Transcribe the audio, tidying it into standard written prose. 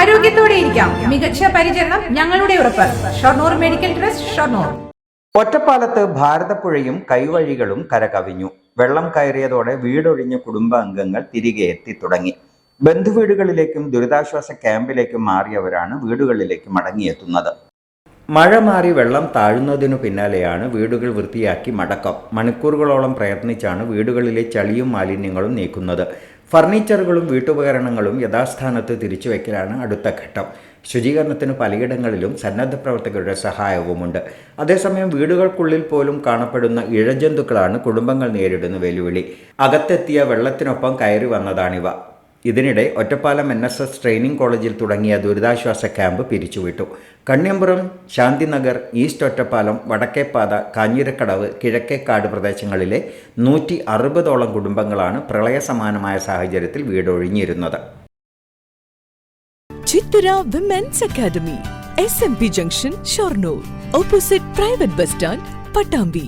ആരോഗ്യത്തോടെ ഇരിക്കാം. മികച്ച പരിചരണം ഞങ്ങളുടെ ഉറപ്പ്. Shoranur medical trust, Shoranur. ഒറ്റപ്പാലത്ത് ഭാരതപ്പുഴയും കൈവഴികളും കരകവിഞ്ഞു. വെള്ളം കയറിയതോടെ വീടൊഴിഞ്ഞ കുടുംബാംഗങ്ങൾ തിരികെ എത്തി തുടങ്ങി. ബന്ധുവീടുകളിലേക്കും ദുരിതാശ്വാസ ക്യാമ്പിലേക്കും മാറിയവരാണ് വീടുകളിലേക്ക് മടങ്ങിയെത്തുന്നത്. മഴ മാറി വെള്ളം താഴുന്നതിനു പിന്നാലെയാണ് വീടുകൾ വൃത്തിയാക്കി മടക്കം. മണിക്കൂറുകളോളം പ്രയത്നിച്ചാണ് വീടുകളിലെ ചളിയും മാലിന്യങ്ങളും നീക്കുന്നത്. ഫർണിച്ചറുകളും വീട്ടുപകരണങ്ങളും യഥാസ്ഥാനത്ത് തിരിച്ചുവെക്കലാണ് അടുത്ത ഘട്ടം. ശുചീകരണത്തിന് പലയിടങ്ങളിലും സന്നദ്ധ പ്രവർത്തകരുടെ സഹായവുമുണ്ട്. അതേസമയം വീടുകൾക്കുള്ളിൽ പോലും കാണപ്പെടുന്ന ഇഴജന്തുക്കളാണ് കുടുംബങ്ങൾ നേരിടുന്ന വെല്ലുവിളി. അകത്തെത്തിയ വെള്ളത്തിനൊപ്പം കയറി വന്നതാണിവ. ഇതിനിടെ ഒറ്റപ്പാലം NSS ട്രെയിനിംഗ് കോളേജിൽ തുടങ്ങിയ ദുരിതാശ്വാസ ക്യാമ്പ് പിരിച്ചുവിട്ടു. കണ്യമ്പുറം, ശാന്തിനഗർ, ഈസ്റ്റ് ഒറ്റപ്പാലം, വടക്കേപ്പാത, കാഞ്ഞിരക്കടവ്, കിഴക്കേക്കാട് പ്രദേശങ്ങളിലെ 160ഓളം കുടുംബങ്ങളാണ് പ്രളയസമാനമായ സാഹചര്യത്തിൽ വീടൊഴിഞ്ഞിരുന്നത്. Chithara women's academy, SMP junction, Shoranur, opposite private bus stand, Pattambi.